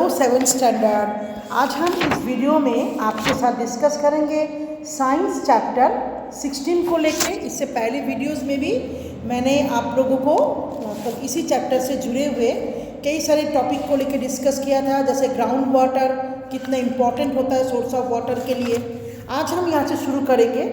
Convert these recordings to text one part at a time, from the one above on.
Seven standard. आज हम इस वीडियो में आपके साथ डिस्कस करेंगे साइंस चैप्टर 16 को लेके। इससे पहले वीडियोस में भी मैंने आप लोगों को मतलब इसी चैप्टर से जुड़े हुए कई सारे टॉपिक को लेके डिस्कस किया था, जैसे ग्राउंड वाटर कितना इम्पोर्टेंट होता है सोर्स ऑफ वाटर के लिए। आज हम यहाँ से शुरू करेंगे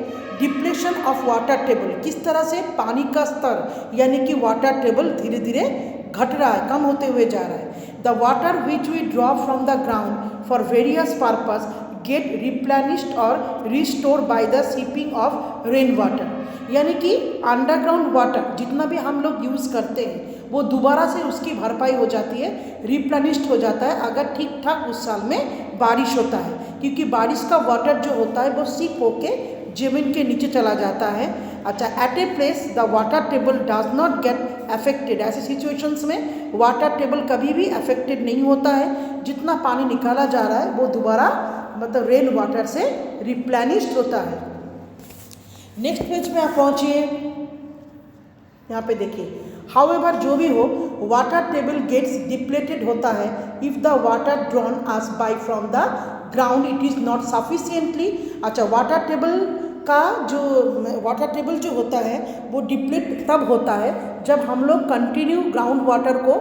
डिप्लेशन ऑफ वाटर टेबल, किस तरह से पानी का स्तर यानी कि वाटर टेबल धीरे धीरे घट रहा है, कम होते हुए जा रहा है। The water which we draw from the ground for various purpose get replenished और restore by the seeping of rain water, यानी कि अंडरग्राउंड वाटर जितना भी हम लोग यूज़ करते हैं वो दोबारा से उसकी भरपाई हो जाती है, रिप्लेनिश्ड हो जाता है अगर ठीक ठाक उस साल में बारिश होता है, क्योंकि बारिश का वाटर जो होता है वो सीप होके जमीन के नीचे चला जाता है। अच्छा, at a place the water table does not get affected. ऐसे सिचुएशंस में वाटर टेबल कभी भी अफेक्टेड नहीं होता है, जितना पानी निकाला जा रहा है वो दोबारा मतलब रेन वाटर से रिप्लेनिश्ड होता है। नेक्स्ट पेज पे आप पहुँचिए, यहाँ पे देखिए। हाउएवर जो भी हो, वाटर टेबल गेट्स डिप्लेटेड होता है if the water drawn us by from the ground it is not sufficiently. अच्छा, वाटर टेबल जो होता है वो डिप्लेट तब होता है जब हम लोग कंटिन्यू ग्राउंड वाटर को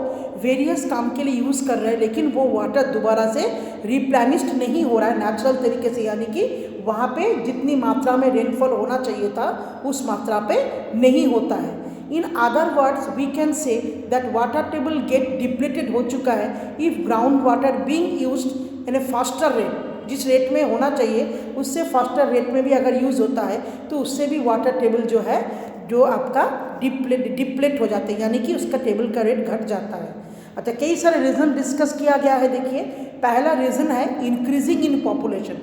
वेरियस काम के लिए यूज़ कर रहे हैं, लेकिन वो वाटर दोबारा से रिप्लेनिश्ड नहीं हो रहा है नेचुरल तरीके से, यानी कि वहाँ पे जितनी मात्रा में रेनफॉल होना चाहिए था उस मात्रा पे नहीं होता है। In other words we can say that water table get depleted हो चुका है if ground water being used in a faster rate, जिस रेट में होना चाहिए उससे फास्टर रेट में भी अगर यूज़ होता है तो उससे भी वाटर टेबल जो है जो आपका डिप्लेट हो जाते हैं, यानी कि उसका टेबल का रेट घट जाता है। अच्छा, कई सारे रीज़न डिस्कस किया गया है। देखिए, पहला रीज़न है इंक्रीजिंग इन पॉपुलेशन।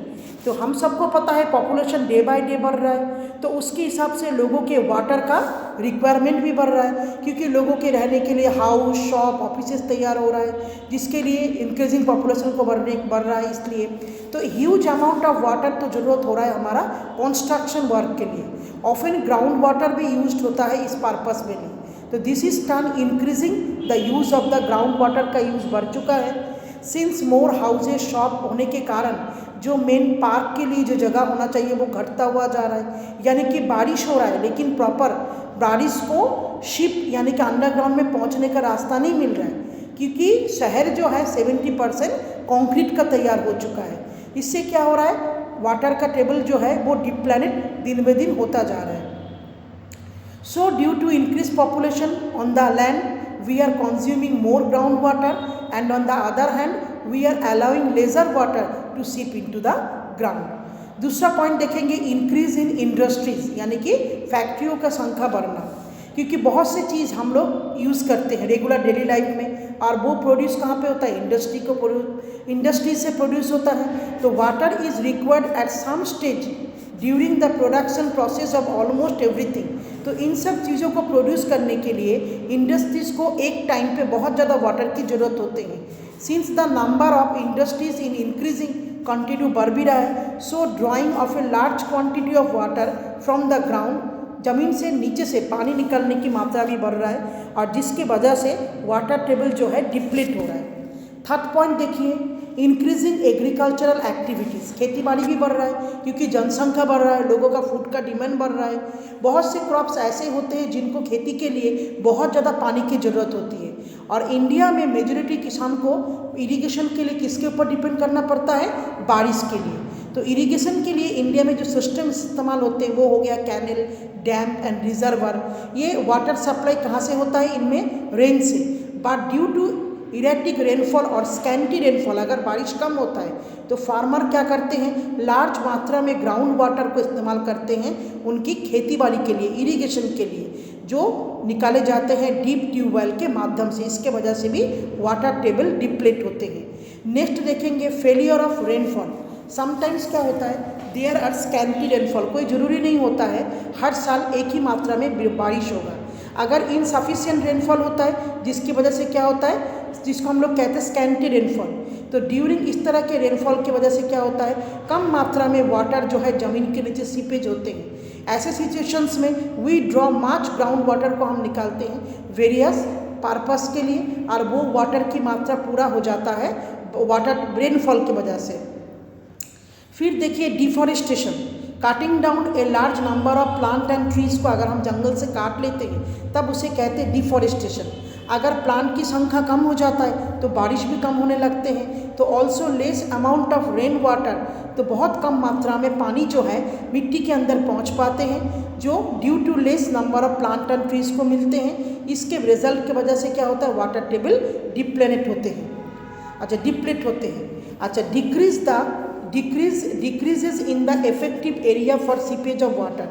तो हम सबको पता है पॉपुलेशन डे बाय डे बढ़ रहा है, तो उसके हिसाब से लोगों के वाटर का रिक्वायरमेंट भी बढ़ रहा है, क्योंकि लोगों के रहने के लिए हाउस शॉप ऑफिसेस तैयार हो रहा है, जिसके लिए इंक्रीजिंग पॉपुलेशन को बढ़ रहा है। इसलिए तो ह्यूज अमाउंट ऑफ वाटर तो ज़रूरत हो रहा है हमारा कंस्ट्रक्शन वर्क के लिए। ऑफन ग्राउंड वाटर भी यूज होता है इस पर्पस में नहीं, तो this is turn increasing the use of the ground water का यूज़ बढ़ चुका है। सिंस मोर हाउसेज शॉप होने के कारण जो मेन पार्क के लिए जो जगह होना चाहिए वो घटता हुआ जा रहा है, यानी कि बारिश हो रहा है लेकिन प्रॉपर बारिश को शिप यानी कि अंडरग्राउंड में पहुंचने का रास्ता नहीं मिल रहा है, क्योंकि शहर जो है 70% कंक्रीट का तैयार हो चुका है। इससे क्या हो रहा है, वाटर का टेबल जो है वो डिप्लेनेट दिन ब दिन होता जा रहा है। So due to increase population on the land we are consuming more ground water and on the other hand we are allowing lesser water to seep into the ground। दूसरा पॉइंट देखेंगे इंक्रीज इन इंडस्ट्रीज, यानी कि फैक्ट्रियों का संख्या बढ़ना, क्योंकि बहुत से चीज़ हम लोग यूज़ करते हैं रेगुलर डेली लाइफ में और वो प्रोड्यूस कहाँ पे होता है, इंडस्ट्री से प्रोड्यूस होता है। तो water is required at some stage during the production process of almost everything. तो इन सब चीज़ों को प्रोड्यूस करने के लिए इंडस्ट्रीज़ को एक टाइम पे बहुत ज़्यादा वाटर की ज़रूरत होती है। Since the number of industries in increasing continue बढ़ भी रहा है, सो drying of a large quantity of water from the ground, ज़मीन से नीचे से पानी निकलने की मात्रा भी बढ़ रहा है और जिसकी वजह से वाटर टेबल जो है डिप्लीट हो रहा है। थर्ड पॉइंट देखिए, इंक्रीजिंग एग्रीकल्चरल एक्टिविटीज़, खेती बाड़ी भी बढ़ रहा है क्योंकि जनसंख्या बढ़ रहा है, लोगों का फूड का डिमांड बढ़ रहा है। बहुत से क्रॉप्स ऐसे होते हैं जिनको खेती के लिए बहुत ज़्यादा पानी की ज़रूरत होती है और इंडिया में मेजॉरिटी किसान को इरिगेशन के लिए किसके ऊपर डिपेंड करना पड़ता है, बारिश के लिए। तो इरिगेशन के लिए इंडिया में जो सिस्टम इस्तेमाल होते हैं वो हो गया कैनल, डैम एंड रिजर्वर। ये वाटर सप्लाई कहाँ से होता है, इनमें रेन से। But due to erratic rainfall और स्कैंटी रेनफॉल, अगर बारिश कम होता है तो फार्मर क्या करते हैं, लार्ज मात्रा में ग्राउंड वाटर को इस्तेमाल करते हैं उनकी खेती बाड़ी के लिए, इरिगेशन के लिए, जो निकाले जाते हैं डीप ट्यूबवेल के माध्यम से। इसके वजह से भी वाटर टेबल डिप्लेट होते हैं। नेक्स्ट देखेंगे फेलियर ऑफ रेनफॉल। समटाइम्स क्या होता है, देयर आर स्कैंटी रेनफॉल, कोई ज़रूरी नहीं होता है हर साल एक ही मात्रा में बारिश होगा। अगर इनसफिशिएंट रेनफॉल होता है जिसकी वजह से क्या होता है, जिसको हम लोग कहते हैं स्कैंटी रेनफॉल, तो ड्यूरिंग इस तरह के रेनफॉल की वजह से क्या होता है, कम मात्रा में वाटर जो है ज़मीन के नीचे सीपेज होते हैं। ऐसे सिचुएशंस में we draw much ground water को हम निकालते हैं वेरियस पर्पस के लिए और वो वाटर की मात्रा पूरा हो जाता है वाटर रेनफॉल की वजह से। फिर देखिए deforestation, cutting down a large number of plant and trees को अगर हम जंगल से काट लेते हैं तब उसे कहते हैं डिफॉरेस्टेशन। अगर प्लांट की संख्या कम हो जाता है तो बारिश भी कम होने लगते हैं। तो also less amount of rain water, तो बहुत कम मात्रा में पानी जो है मिट्टी के अंदर पहुंच पाते हैं जो due to less number of plant and trees को मिलते हैं। इसके रिजल्ट की वजह से क्या होता है, वाटर टेबल डिप्लेनेट होते हैं। अच्छा, डिप्लेट होते हैं। अच्छा, decreases in the effective area for seepage of water.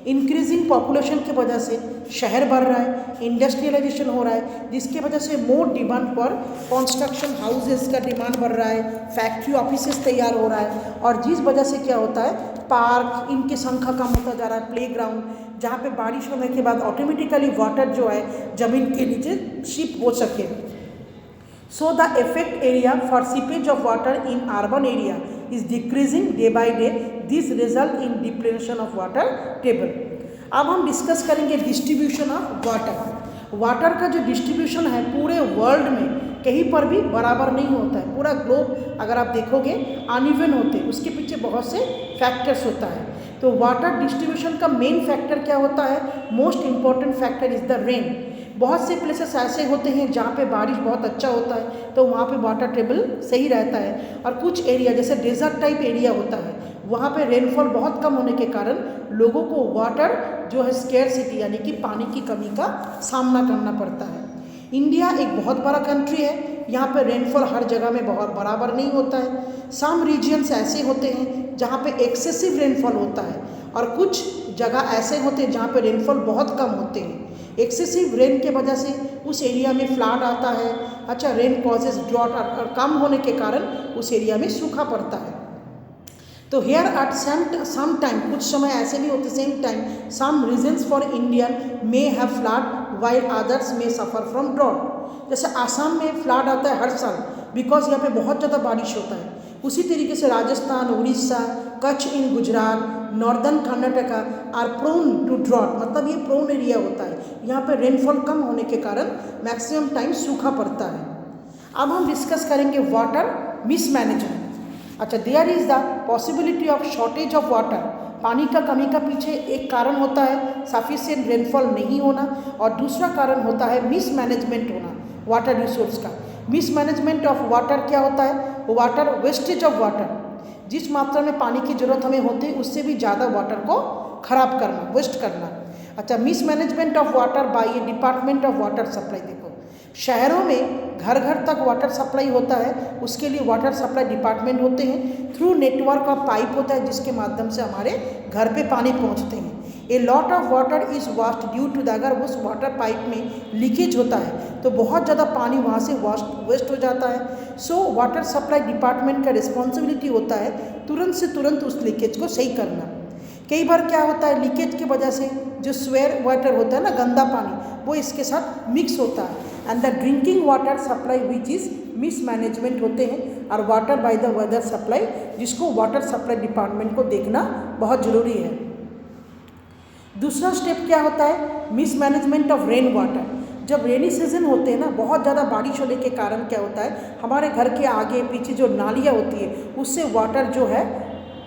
Increasing population की वजह से शहर बढ़ रहा है, इंडस्ट्रियलाइजेशन हो रहा है, जिसकी वजह से more demand for construction houses का डिमांड बढ़ रहा है, फैक्ट्री ऑफिसेस तैयार हो रहा है, और जिस वजह से क्या होता है पार्क इनकी संख्या कम होता जा रहा है, प्लेग्राउंड जहाँ पे बारिश होने के बाद ऑटोमेटिकली वाटर जो है ज़मीन के नीचे शिफ्ट हो सके। So the effect area for seepage of water in urban area is decreasing day by day. This result in depletion of water table. अब हम डिस्कस करेंगे डिस्ट्रीब्यूशन ऑफ वाटर। वाटर का जो डिस्ट्रीब्यूशन है पूरे वर्ल्ड में कहीं पर भी बराबर नहीं होता है। पूरा ग्लोब अगर आप देखोगे अनइवन होते हैं, उसके पीछे बहुत से फैक्टर्स होता है। तो वाटर डिस्ट्रीब्यूशन का मेन फैक्टर क्या होता है, most important factor is the rain. बहुत से प्लेसेस ऐसे होते हैं जहाँ पे बारिश बहुत अच्छा होता है तो वहाँ पे वाटर टेबल सही रहता है, और कुछ एरिया जैसे डेजर्ट टाइप एरिया होता है वहाँ पे रेनफॉल बहुत कम होने के कारण लोगों को वाटर जो है स्केर्सिटी यानी कि पानी की कमी का सामना करना पड़ता है। इंडिया एक बहुत बड़ा कंट्री है, यहाँ पे रेनफॉल हर जगह में बहुत बराबर नहीं होता है। सम रीजन्स ऐसे होते हैं जहाँ पे एक्सेसिव रेनफॉल होता है, और कुछ जगह ऐसे होते हैं जहाँ पे रेनफॉल बहुत कम होते हैं। एक्सेसिव रेन के वजह से उस एरिया में फ्लड आता है। अच्छा, रेन कॉजेज ड्रॉट, और कम होने के कारण उस एरिया में सूखा पड़ता है। तो हेयर एट सम टाइम, कुछ समय ऐसे भी होते, same time some regions for Indian may have flood while others may suffer from drought. जैसे आसाम में फ्लड आता है हर साल बिकॉज यहाँ पे बहुत ज़्यादा बारिश होता है। उसी तरीके से Rajasthan, Orissa, Kutch in Gujarat, northern Karnataka are prone to drought, मतलब ये प्रोन एरिया होता है, यहाँ पे रेनफॉल कम होने के कारण मैक्सिमम टाइम सूखा पड़ता है। अब हम डिस्कस करेंगे वाटर मिसमैनेजमेंट। अच्छा, there is the possibility of shortage of water. पानी का कमी का पीछे एक कारण होता है सफिशिएंट रेनफॉल नहीं होना, और दूसरा कारण होता है मिसमैनेजमेंट होना वाटर रिसोर्स का। मिसमैनेजमेंट ऑफ वाटर क्या होता है, वाटर वेस्टेज ऑफ वाटर, जिस मात्रा में पानी की जरूरत हमें होती है उससे भी ज़्यादा वाटर को खराब करना, वेस्ट करना। अच्छा, mismanagement of water bye A department of water supply. देखो शहरों में घर घर तक वाटर सप्लाई होता है, उसके लिए वाटर सप्लाई डिपार्टमेंट होते हैं। थ्रू नेटवर्क ऑफ पाइप होता है जिसके माध्यम से हमारे घर पे पानी पहुंचते हैं। A lot of water is waste due to the, अगर उस वाटर पाइप में लीकेज होता है तो बहुत ज़्यादा पानी वहाँ से वेस्ट हो जाता है। सो वाटर सप्लाई डिपार्टमेंट का रिस्पॉन्सिबिलिटी होता है तुरंत से तुरंत उस लीकेज को सही करना। कई बार क्या होता है, लीकेज की वजह से जो स्वेयर वाटर होता है ना, गंदा पानी, वो इसके साथ मिक्स होता है, and the drinking water supply which is mismanagement होते हैं, और water by the weather supply, जिसको वाटर सप्लाई डिपार्टमेंट को देखना बहुत ज़रूरी है। दूसरा स्टेप क्या होता है, मिसमैनेजमेंट ऑफ रेन वाटर। जब रेनी सीजन होते हैं ना, बहुत ज़्यादा बारिश होने के कारण क्या होता है, हमारे घर के आगे पीछे जो नालियाँ होती है उससे वाटर जो है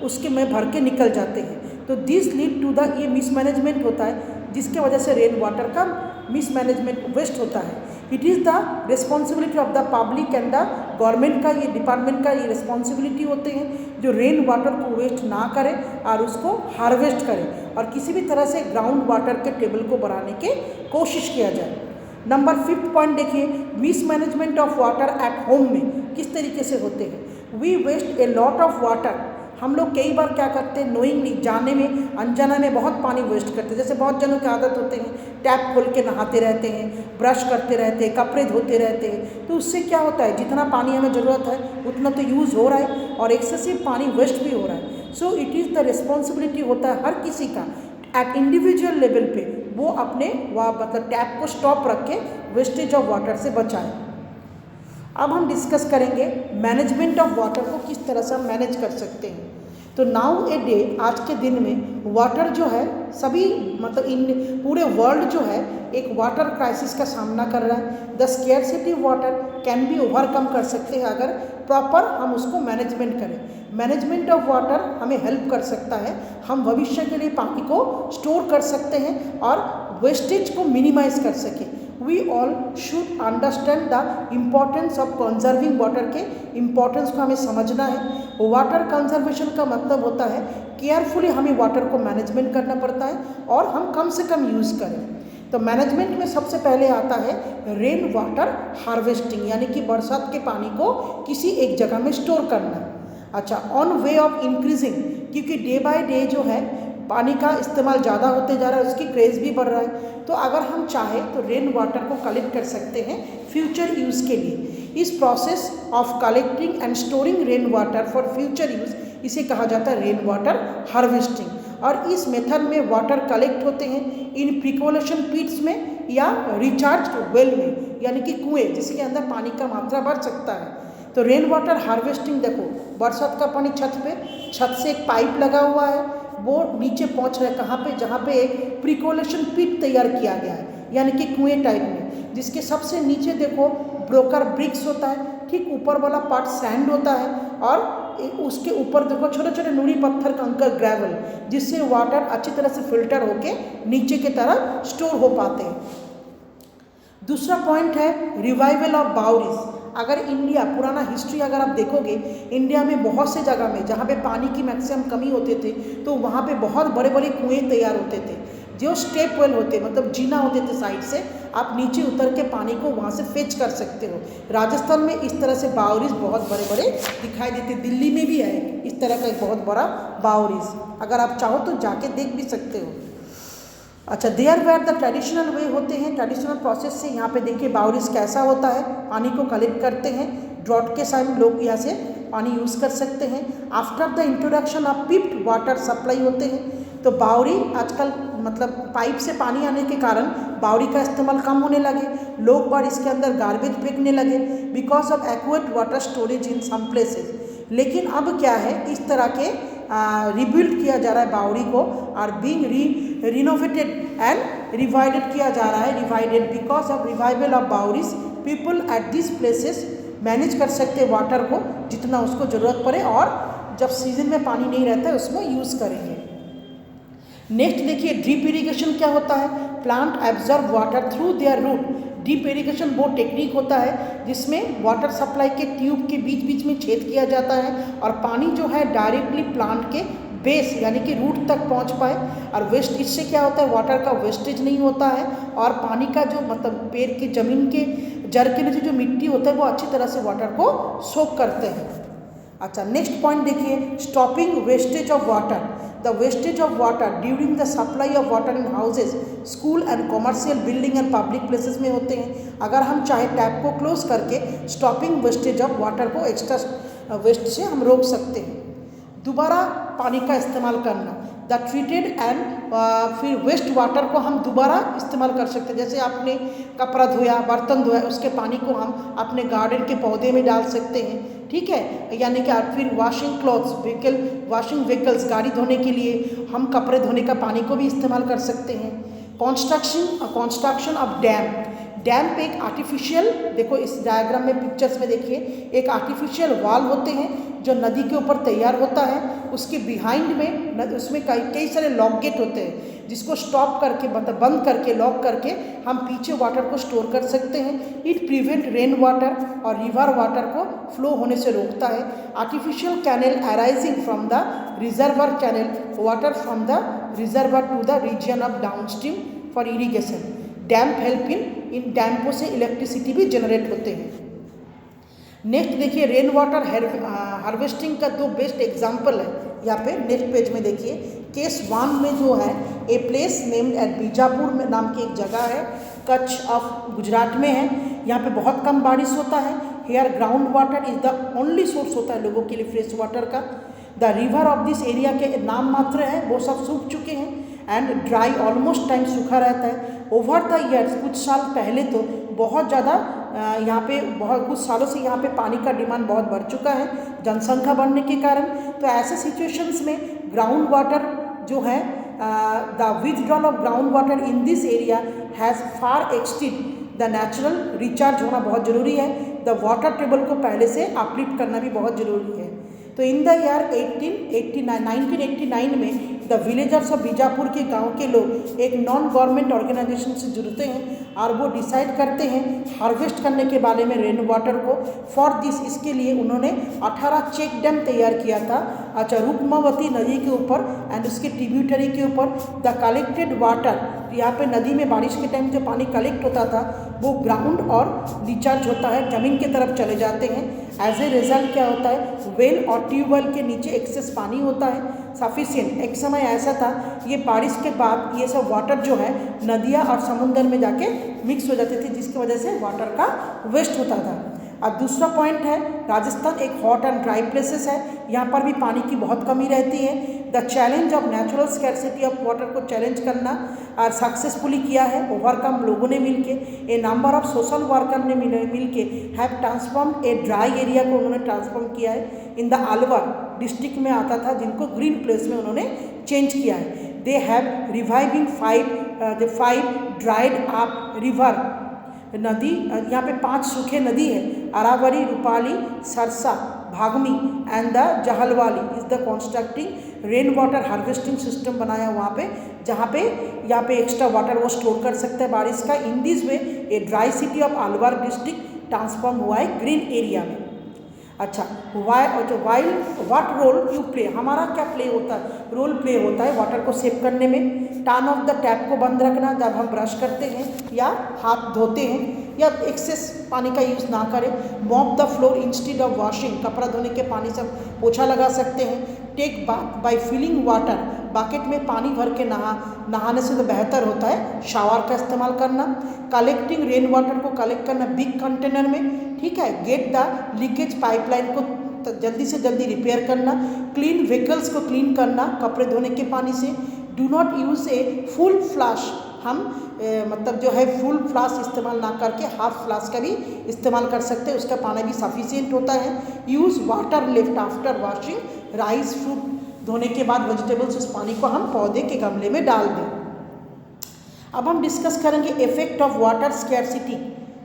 उसके में भर के निकल जाते हैं। तो दिस लीड टू द, ये मिसमैनेजमेंट होता है जिसके वजह से रेन वाटर का मिसमैनेजमेंट वेस्ट होता है। It is the responsibility of the public and the government का, ये डिपार्टमेंट का ये रिस्पॉन्सिबिलिटी होते हैं जो रेन वाटर को वेस्ट ना करें और उसको हार्वेस्ट करें, और किसी भी तरह से ग्राउंड वाटर के टेबल को बढ़ाने की कोशिश किया जाए। नंबर 5 पॉइंट देखिए, mismanagement of water at home में किस तरीके से होते हैं। We waste a lot of water. हम लोग कई बार क्या करते हैं, नोइंगली, जाने में अनजाने में बहुत पानी वेस्ट करते हैं। जैसे बहुत जनों की आदत होते हैं टैप खोल के नहाते रहते हैं, ब्रश करते रहते हैं, कपड़े धोते रहते हैं, तो उससे क्या होता है, जितना पानी हमें ज़रूरत है उतना तो यूज़ हो रहा है और एक्सेसिव पानी वेस्ट भी हो रहा है। So it is the responsibility होता है हर किसी का एट इंडिविजुअल लेवल पे, वो अपने मतलब टैप को स्टॉप रख के वेस्टेज ऑफ वाटर से बचाए। अब हम डिस्कस करेंगे मैनेजमेंट ऑफ वाटर को किस तरह से हम मैनेज कर सकते हैं। तो नाउ ए डे, आज के दिन में वाटर जो है सभी मतलब इन पूरे वर्ल्ड जो है एक वाटर क्राइसिस का सामना कर रहा है। The scarcity water can be overcome कर सकते हैं अगर प्रॉपर हम उसको मैनेजमेंट करें। मैनेजमेंट ऑफ वाटर हमें हेल्प कर सकता है, हम भविष्य के लिए पानी को स्टोर कर सकते हैं और वेस्टेज को मिनिमाइज कर सकें। We all should understand the importance of conserving water के इम्पॉर्टेंस को हमें समझना है। वाटर कंजर्वेशन का मतलब होता है केयरफुली हमें वाटर को मैनेजमेंट करना पड़ता है और हम कम से कम यूज़ करें। तो मैनेजमेंट में सबसे पहले आता है रेन वाटर हार्वेस्टिंग, यानी कि बरसात के पानी को किसी एक जगह में स्टोर करना। अच्छा, ऑन वे ऑफ इंक्रीजिंग, क्योंकि डे बाय डे जो है पानी का इस्तेमाल ज़्यादा होते जा रहा है, उसकी क्रेज़ भी बढ़ रहा है, तो अगर हम चाहें तो रेन वाटर को कलेक्ट कर सकते हैं फ्यूचर यूज़ के लिए। इस process of collecting and storing rain water for future use, इसे कहा जाता है रेन वाटर हार्वेस्टिंग। और इस मेथड में वाटर कलेक्ट होते हैं इन प्रिकोलेशन पिट्स में या रिचार्ज वेल में, यानी कि कुएँ जिसके अंदर पानी का मात्रा बढ़ सकता है। तो रेन वाटर हार्वेस्टिंग देखो, बरसात का पानी छत से एक पाइप लगा हुआ है, वो नीचे पहुंच रहा है कहाँ पे, जहाँ पे एक प्रिकोलेशन पिट तैयार किया गया है, यानी कि कुएं टाइप में, जिसके सबसे नीचे देखो ब्रोकर ब्रिक्स होता है, ठीक ऊपर वाला पार्ट सैंड होता है और उसके ऊपर देखो छोटे छोटे नुड़ी पत्थर कंकर ग्रेवल, जिससे वाटर अच्छी तरह से फिल्टर होके नीचे की तरफ स्टोर हो पाते हैं। दूसरा पॉइंट है रिवाइवल ऑफ बाउरीज। अगर इंडिया पुराना हिस्ट्री अगर आप देखोगे, इंडिया में बहुत से जगह में जहाँ पे पानी की मैक्सिमम कमी होते थे, तो वहाँ पे बहुत बड़े बड़े कुएं तैयार होते थे जो स्टेप वेल होते, मतलब जीना होते थे साइड से, आप नीचे उतर के पानी को वहाँ से फेच कर सकते हो। राजस्थान में इस तरह से बाउरीज बहुत बड़े बड़े दिखाई देते, दिल्ली में भी है इस तरह का एक बहुत बड़ा बाउरीज, अगर आप चाहो तो जाके देख भी सकते हो। अच्छा, there were the traditional way होते हैं, ट्रेडिशनल प्रोसेस से यहाँ पे देखिए बाउरीज कैसा होता है, पानी को कलेक्ट करते हैं, ड्रॉट के टाइम लोग यहाँ से पानी यूज़ कर सकते हैं। After the introduction of piped water supply होते हैं, तो बाउरी आजकल मतलब पाइप से पानी आने के कारण बाउरी का इस्तेमाल कम होने लगे, लोग बार इसके अंदर गार्बेज फेंकने लगे because of adequate water storage in some places. लेकिन अब क्या है, इस तरह के रिबिल्ड किया जा रहा है बाउरी को और बीइंग रिनोवेटेड एंड रिवाइडेड किया जा रहा है, revived because of revival of baoris. People at this places manage कर सकते हैं वाटर को जितना उसको ज़रूरत पड़े और जब सीजन में पानी नहीं रहता है उसमें यूज़ करेंगे। नेक्स्ट देखिए ड्रिप इरिगेशन क्या होता है, plant absorb water through their root. Drip irrigation वो टेक्निक होता है जिसमें वाटर सप्लाई के ट्यूब के बीच बीच में छेद किया जाता है और पानी जो है डायरेक्टली प्लांट के बेस यानी कि रूट तक पहुंच पाए। और वेस्ट, इससे क्या होता है, वाटर का वेस्टेज नहीं होता है और पानी का जो मतलब पेड़ की ज़मीन के जड़ के नीचे जो मिट्टी होता है वो अच्छी तरह से वाटर को सोक करते हैं। अच्छा, नेक्स्ट पॉइंट देखिए stopping wastage of water. The wastage of water during the supply of water in houses, school and commercial building and public places में होते हैं। अगर हम चाहे टैप को क्लोज करके स्टॉपिंग वेस्टेज ऑफ वाटर को एक्स्ट्रा वेस्ट से हम रोक सकते हैं। दोबारा पानी का इस्तेमाल करना, द ट्रीटेड एंड फिर वेस्ट वाटर को हम दोबारा इस्तेमाल कर सकते हैं। जैसे आपने कपड़ा धोया, बर्तन धोया, उसके पानी को हम अपने गार्डन के पौधे में डाल सकते हैं, ठीक है। यानी कि आप फिर वॉशिंग क्लॉथ्स वॉशिंग व्हीकल्स, गाड़ी धोने के लिए हम कपड़े धोने का पानी को भी इस्तेमाल कर सकते हैं। कंस्ट्रक्शन ऑफ डैम पे एक आर्टिफिशियल, देखो इस डायग्राम में पिक्चर्स में देखिए, एक आर्टिफिशियल वॉल होते हैं जो नदी के ऊपर तैयार होता है, उसके बिहाइंड में उसमें कई सारे लॉक गेट होते हैं जिसको स्टॉप करके मतलब बंद करके लॉक करके हम पीछे वाटर को स्टोर कर सकते हैं। इट प्रिवेंट रेन वाटर और रिवर वाटर को फ्लो होने से रोकता है। Artificial canal arising from the reservoir channel water from the reservoir to the region of downstream for irrigation. Dam help in डैम्पों से इलेक्ट्रिसिटी भी जनरेट होते हैं। नेक्स्ट देखिए रेन वाटर हार्वेस्टिंग का दो बेस्ट एग्जाम्पल है यहाँ पे नेक्स्ट पेज में देखिए। केस 1 में जो है a place named at Bijapur में नाम की एक जगह है, कच्छ ऑफ गुजरात में है। यहाँ पे बहुत कम बारिश होता है। Here ground water is the only source होता है लोगों के लिए फ्रेश वाटर का। The river of this area के नाम मात्र है, वो सब सूख चुके हैं एंड ड्राई ऑलमोस्ट टाइम सूखा रहता है। ओवर द ईयर्स, कुछ साल पहले तो बहुत ज़्यादा यहाँ पे बहुत कुछ सालों से यहाँ पे पानी का डिमांड बहुत बढ़ चुका है जनसंख्या बढ़ने के कारण। तो ऐसे सिचुएशंस में ग्राउंड वाटर जो है the withdrawal of ground water in this area has far exceeded the natural. Recharge होना बहुत ज़रूरी है। द वाटर टेबल को पहले से अपलिफ्ट करना भी बहुत ज़रूरी है। तो इन द ईयर 1989 में द विलेजर्स ऑफ बीजापुर के गांव के लोग एक नॉन गवर्नमेंट ऑर्गेनाइजेशन से जुड़ते हैं और वो डिसाइड करते हैं हार्वेस्ट करने के बारे में रेन वाटर को। फॉर दिस, इसके लिए उन्होंने 18 चेक डैम तैयार किया था। अच्छा, रुक्मावती नदी के ऊपर एंड उसके ट्रिब्यूटरी के ऊपर द कलेक्टेड वाटर, यहाँ पे नदी में बारिश के टाइम जो पानी कलेक्ट होता था वो ग्राउंड और डिस्चार्ज होता है, ज़मीन की तरफ चले जाते हैं। एज ए रिजल्ट क्या होता है, वेल और ट्यूबवेल के नीचे एक्सेस पानी होता है सफिशिएंट। एक समय ऐसा था ये बारिश के बाद ये सब वाटर जो है नदियाँ और समुंदर में जाके मिक्स हो जाते थे, जिसकी वजह से वाटर का वेस्ट होता था। अब दूसरा पॉइंट है, राजस्थान एक हॉट एंड ड्राई प्लेसेस है, यहाँ पर भी पानी की बहुत कमी रहती है। The challenge of natural scarcity of water को चैलेंज करना और सक्सेसफुली किया है, ओवरकम लोगों ने मिलके। ए नंबर ऑफ सोशल वर्कर ने मिलके have transform a dry area को उन्होंने ट्रांसफॉर्म किया है। इन द अलवर डिस्ट्रिक्ट में आता था, जिनको ग्रीन प्लेस में उन्होंने चेंज किया है। They have reviving 5 dried up river नदी, यहाँ पे 5 सूखे नदी है, Arvari, Rupali, Sarsa, Bhagmi and the Jahalwali is the constructing rain water harvesting system बनाया वहाँ पे, जहाँ पे यहाँ पे एक्स्ट्रा वाटर वो स्टोर कर सकते हैं बारिश का। In this way a dry city of Alwar district transform हुआ है ग्रीन एरिया में। अच्छा, while what role you play, हमारा क्या प्ले होता है, रोल प्ले होता है वाटर को सेव करने में। टर्न ऑफ द टैप को बंद रखना जब हम ब्रश करते हैं या हाथ धोते हैं, या एक्सेस पानी का यूज़ ना करें। Mop the floor instead of washing, कपड़ा धोने के पानी से पोछा लगा सकते हैं। Take bath by filling water, bucket में पानी भर के नहाने से तो बेहतर होता है शावर का इस्तेमाल करना। कलेक्टिंग रेन वाटर को कलेक्ट करना बिग कंटेनर में, ठीक है। गेट द लीकेज पाइपलाइन को जल्दी से जल्दी रिपेयर करना। क्लीन व्हीकल्स को क्लीन करना कपड़े धोने के पानी से। Do not use a full flush, हम मतलब जो है फुल फ्लाश इस्तेमाल ना करके हाफ फ्लाश का भी इस्तेमाल कर सकते हैं, उसका पानी भी सफिशिएंट होता है। Use water left after washing rice, fruit धोने के बाद वेजिटेबल्स, उस पानी को हम पौधे के गमले में डाल दें। अब हम डिस्कस करेंगे इफेक्ट ऑफ वाटर स्कैरसिटी।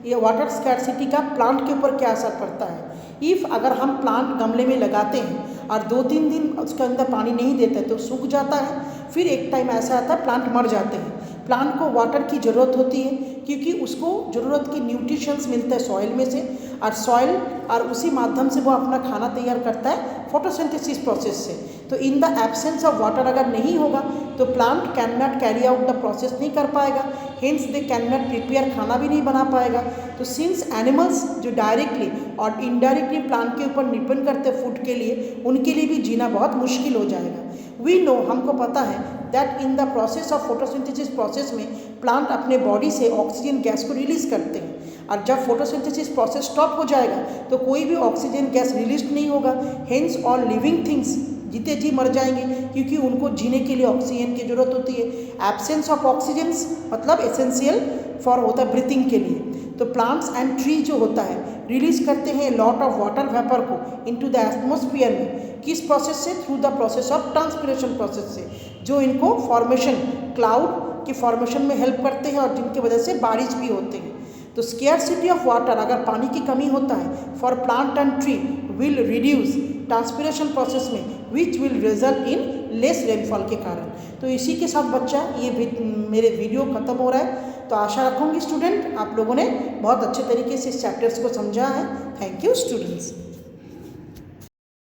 ये वाटर स्कैरसिटी का प्लांट के ऊपर क्या असर पड़ता है। इफ़ अगर हम प्लांट गमले में लगाते हैं और 2-3 दिन उसके अंदर पानी नहीं देते तो सूख जाता है, फिर एक टाइम ऐसा आता है प्लांट मर जाते हैं। प्लांट को वाटर की ज़रूरत होती है क्योंकि उसको ज़रूरत की न्यूट्रिशंस मिलता है सॉइल में से, और सॉइल और उसी माध्यम से वो अपना खाना तैयार करता है फोटोसिंथेसिस प्रोसेस से। तो in the absence of water अगर नहीं होगा तो plant can not carry out the process नहीं कर पाएगा, hence they can not prepare, खाना भी नहीं बना पाएगा। तो सिंस एनिमल्स जो डायरेक्टली और इनडायरेक्टली प्लांट के ऊपर डिपेंड करते हैं फूड के लिए, उनके लिए भी जीना बहुत मुश्किल हो जाएगा। वी नो, हमको पता है that in the process of photosynthesis process में प्लांट अपने बॉडी से ऑक्सीजन गैस को रिलीज़ करते हैं, और जब फोटोसिंथेसिस प्रोसेस स्टॉप हो जाएगा तो कोई भी ऑक्सीजन गैस रिलीज नहीं होगा। हेंस ऑल लिविंग थिंग्स, जीते जी मर जाएंगे क्योंकि उनको जीने के लिए ऑक्सीजन की जरूरत होती है। एब्सेंस ऑफ ऑक्सीजन मतलब एसेंशियल फॉर होता है ब्रीथिंग के लिए। तो प्लांट्स एंड ट्री जो होता है रिलीज करते हैं लॉट ऑफ वाटर वेपर को इनटू द एटमॉस्फेयर में। किस प्रोसेस से? Through the process of transpiration process से, जो इनको फॉर्मेशन क्लाउड की फॉर्मेशन में हेल्प करते हैं और जिनकी वजह से बारिश भी होते हैं। तो स्केर्सिटी ऑफ वाटर, अगर पानी की कमी होता है for plant and tree will reduce transpiration process में, which will result in less rainfall के कारण। तो इसी के साथ बच्चा ये मेरे वीडियो ख़त्म हो रहा है। तो आशा रखूँगी स्टूडेंट आप लोगों ने बहुत अच्छे तरीके से इस चैप्टर्स को समझा है। Thank you students.